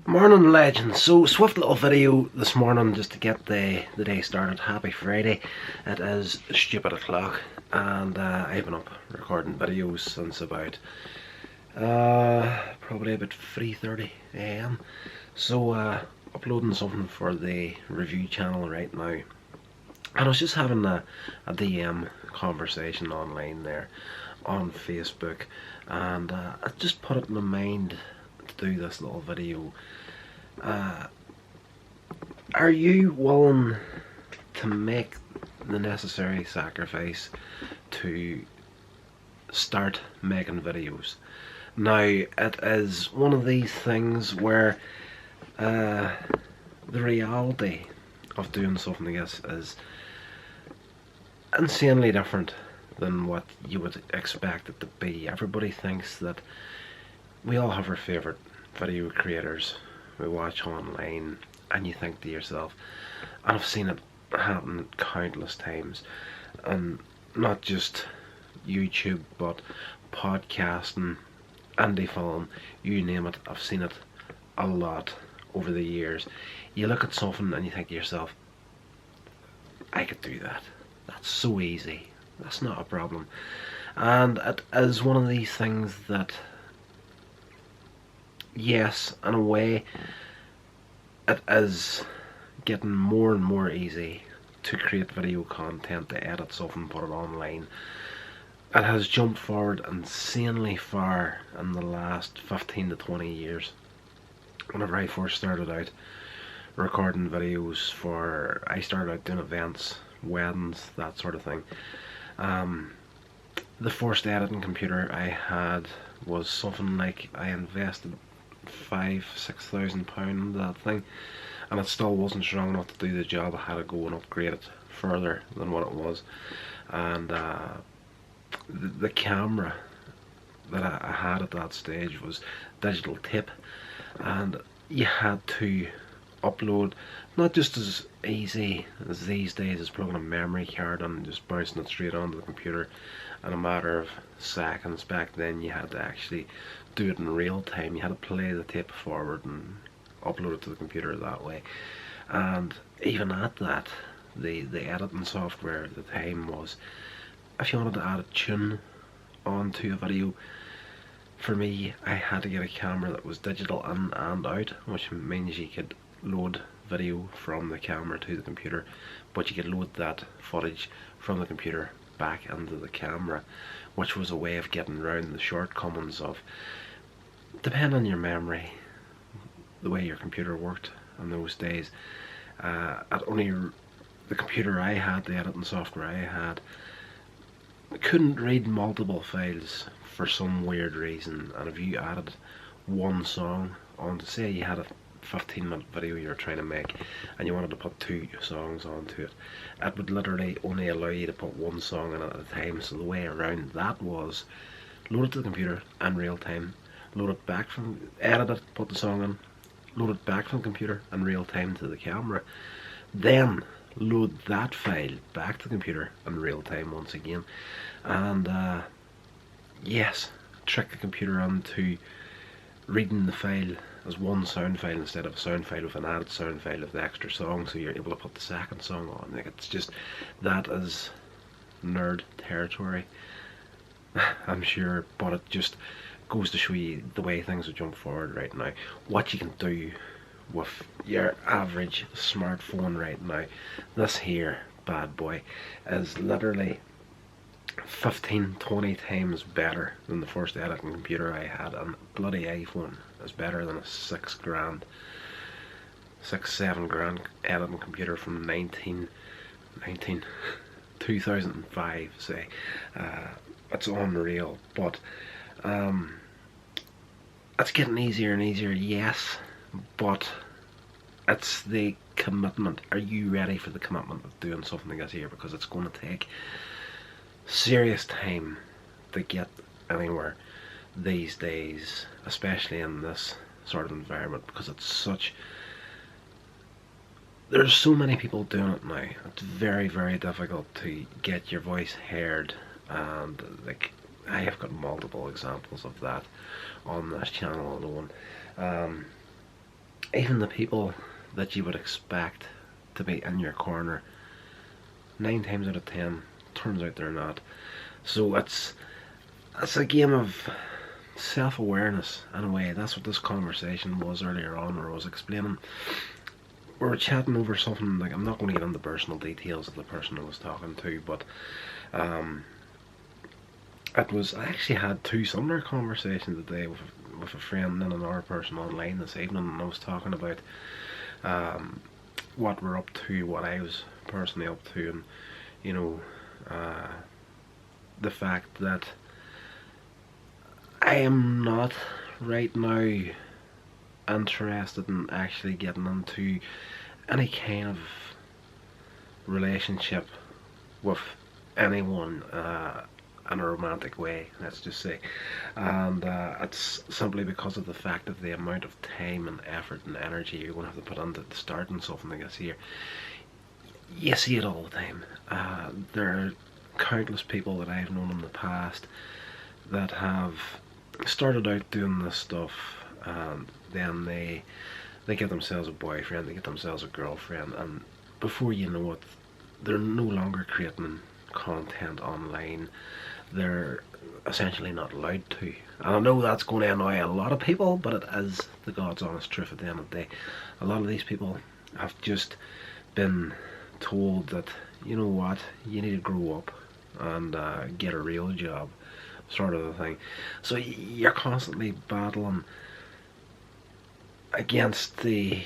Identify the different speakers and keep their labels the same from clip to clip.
Speaker 1: Morning legends. So swift little video this morning just to get the day started. Happy Friday. It is stupid o'clock and I've been up recording videos since about probably about 3:30 AM. So uploading something for the review channel right now. And I was just having a DM conversation online there on Facebook, and I just put it in my mind to do this little video. Are you willing to make the necessary sacrifice to start making videos? Now, it is one of these things where the reality of doing something like this is insanely different than what you would expect it to be. Everybody thinks that we all have our favourite video creators we watch online, and you think to yourself, and I've seen it happen countless times, and not just YouTube but podcasting, indie film, you name it, I've seen it a lot over the years. You look at something and you think to yourself, I could do that. That's so easy. That's not a problem. And it is one of these things that, yes, in a way, it is getting more and more easy to create video content, to edit stuff and put it online. It has jumped forward insanely far in the last 15 to 20 years. Whenever I first started out recording videos I started out doing events, weddings, that sort of thing. The first editing computer I had was something like, I invested £5,000–6,000 into that thing, and it still wasn't strong enough to do the job. I had to go and upgrade it further than what it was. And the camera that I had at that stage was digital tape, and you had to upload, not just as easy as these days as plugging a memory card and just bouncing it straight onto the computer in a matter of seconds. Back then you had to actually do it in real time. You had to play the tape forward and upload it to the computer that way. And even at that, the editing software at the time was, if you wanted to add a tune onto a video, for me, I had to get a camera that was digital in and out, which means you could load video from the camera to the computer, but you could load that footage from the computer back into the camera, which was a way of getting around the shortcomings of, depending on your memory, the way your computer worked in those days. The computer I had, the editing software I had, couldn't read multiple files for some weird reason, and if you added one song on, to say you had a 15-minute video you were trying to make and you wanted to put 2 songs onto it, it would literally only allow you to put 1 song in at a time. So the way around that was load it to the computer in real time, load it back from, edit it, put the song in, load it back from the computer in real time to the camera, then load that file back to the computer in real time once again, and yes, trick the computer into reading the file as one sound file instead of a sound file with an added sound file of the extra song, so you're able to put the second song on. Like, it's just, that is nerd territory, I'm sure, but it just goes to show you the way things have jumped forward right now. What you can do with your average smartphone right now. This here bad boy is literally 15–20 times better than the first editing computer I had, and bloody iPhone is better than a £6,000, £7,000 editing computer from 2005, say. It's unreal, but it's getting easier and easier, yes, but it's the commitment. Are you ready for the commitment of doing something like this here? Because it's going to take serious time to get anywhere these days, especially in this sort of environment, because it's such, there's so many people doing it now. It's very, very difficult to get your voice heard, and like, I have got multiple examples of that on this channel alone. even the people that you would expect to be in your corner, 9 times out of 10 turns out they're not. So it's a game of self-awareness in a way. That's what this conversation was earlier on, where I was explaining. We were chatting over something, like, I'm not going to get into personal details of the person I was talking to, but I actually had 2 similar conversations today with a friend and another person online this evening, and I was talking about what we're up to, what I was personally up to, and you know, the fact that I am not right now interested in actually getting into any kind of relationship with anyone in a romantic way, let's just say. And it's simply because of the fact of the amount of time and effort and energy you're going to have to put into starting something like this here. You see it all the time. There are countless people that I've known in the past that have started out doing this stuff, and then they get themselves a boyfriend, they get themselves a girlfriend, and before you know it, they're no longer creating content online. They're essentially not allowed to. And I know that's going to annoy a lot of people, but it is the God's honest truth at the end of the day. A lot of these people have just been told that, you know what, you need to grow up and get a real job, sort of a thing. So you're constantly battling against the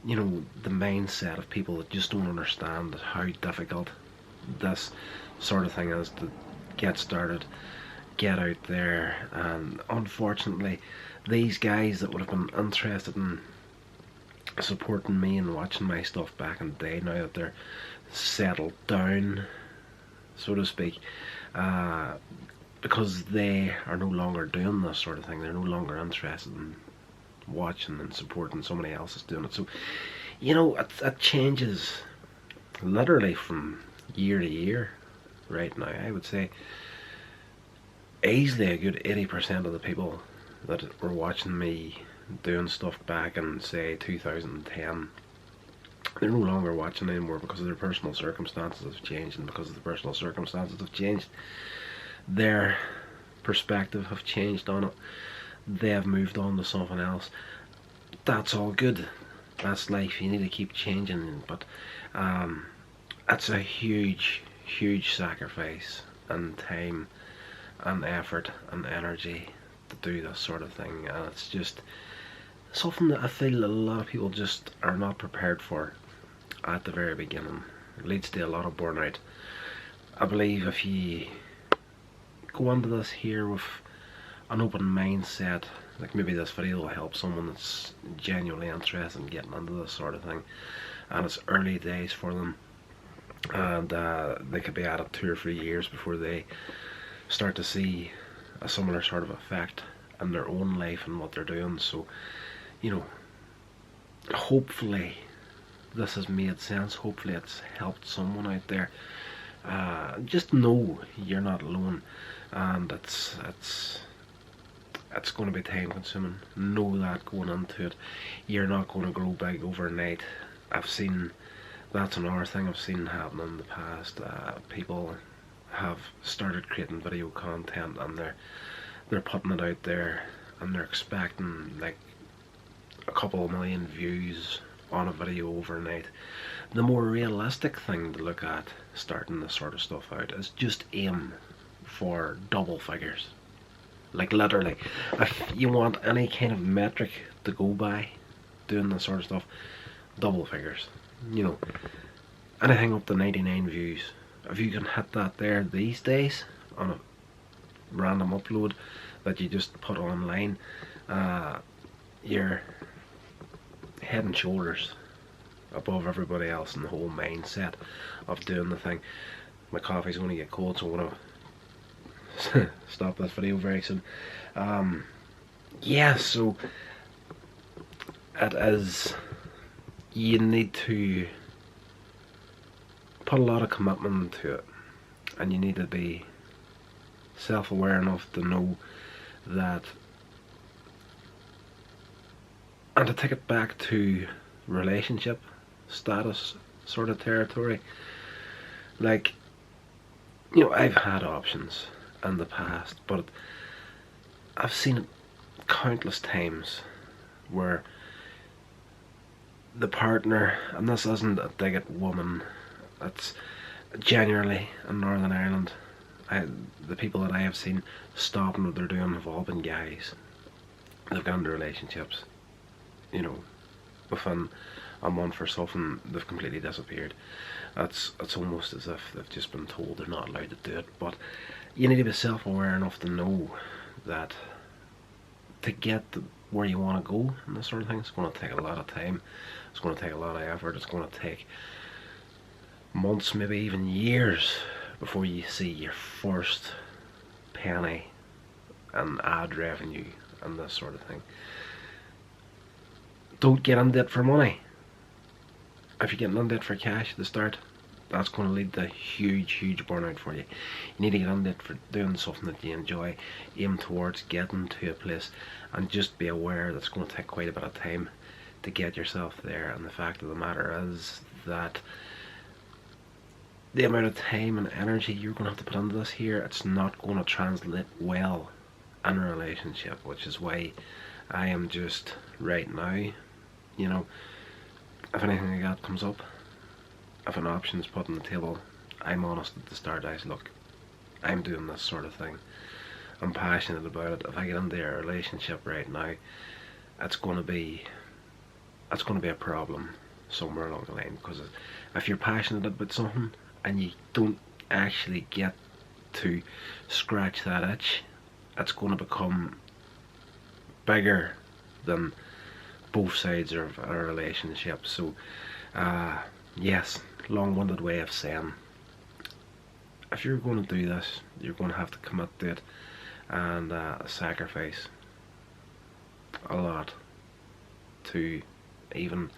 Speaker 1: mindset of people that just don't understand how difficult this sort of thing is to get started, get out there. And unfortunately, these guys that would have been interested in supporting me and watching my stuff back in the day, now that they're settled down, so to speak, because they are no longer doing this sort of thing, they're no longer interested in watching and supporting somebody else is doing it. So, you know, it changes literally from year to year right now. I would say easily a good 80% of the people that were watching me doing stuff back in, say, 2010, they're no longer watching anymore because their personal circumstances have changed, and because the personal circumstances have changed, their perspective have changed on it. They have moved on to something else. That's all good. That's life. You need to keep changing, but it's a huge sacrifice and time and effort and energy to do this sort of thing, and it's just something that I feel a lot of people just are not prepared for at the very beginning. It leads to a lot of burnout. I believe if you go into this here with an open mindset, like maybe this video will help someone that's genuinely interested in getting into this sort of thing, and it's early days for them, and they could be at it 2 or 3 years before they start to see a similar sort of effect in their own life and what they're doing. So, you know, hopefully this has made sense. Hopefully it's helped someone out there. Just know you're not alone, and it's going to be time consuming. Know that going into it. You're not going to grow big overnight. I've seen, that's another thing I've seen happen in the past. People have started creating video content, and they're putting it out there, and they're expecting like a couple of million views on a video overnight. The more realistic thing to look at starting this sort of stuff out is just aim for double figures. Like literally, if you want any kind of metric to go by doing this sort of stuff, double figures. You know, anything up to 99 views. If you can hit that there these days on a random upload that you just put online, you're head and shoulders above everybody else in the whole mindset of doing the thing. My coffee's going to get cold, so I'm going to stop this video very soon. Yeah, so it is, you need to put a lot of commitment into it, and you need to be self-aware enough to know that And to take it back to relationship status sort of territory, like, you know, I've had options in the past, but I've seen it countless times where the partner, and this isn't a dig at women, it's generally in Northern Ireland, the people that I have seen stopping what they're doing have all been guys. They've gone into relationships, you know, within a month or something, they've completely disappeared. It's almost as if they've just been told they're not allowed to do it. But you need to be self-aware enough to know that to get where you want to go and this sort of thing, it's going to take a lot of time. It's going to take a lot of effort. It's going to take months, maybe even years, before you see your first penny and ad revenue and this sort of thing. Don't get in debt for money. If you're getting in debt for cash at the start, that's going to lead to huge burnout for you. You need to get in debt for doing something that you enjoy, aim towards getting to a place, and just be aware that's going to take quite a bit of time to get yourself there. And the fact of the matter is that the amount of time and energy you're going to have to put into this here, it's not going to translate well in a relationship, which is why I am just right now, you know, if anything like that comes up, if an option is put on the table, I'm honest at the start. I say, look, I'm doing this sort of thing, I'm passionate about it. If I get into a relationship right now, it's going to be a problem somewhere along the line, because if you're passionate about something and you don't actually get to scratch that itch, it's going to become bigger than both sides of a relationship. So yes, long-winded way of saying, if you're going to do this, you're going to have to commit to it and sacrifice a lot to even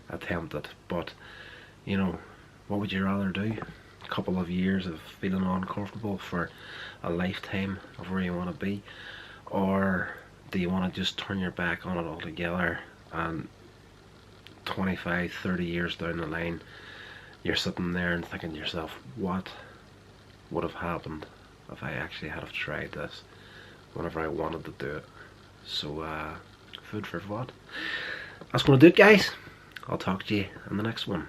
Speaker 1: attempt it. But you know, what would you rather do? A couple of years of feeling uncomfortable for a lifetime of where you want to be, or do you want to just turn your back on it altogether, and 25, 30 years down the line you're sitting there and thinking to yourself, what would have happened if I actually had have tried this whenever I wanted to do it? So food for thought. That's going to do it, guys. I'll talk to you in the next one.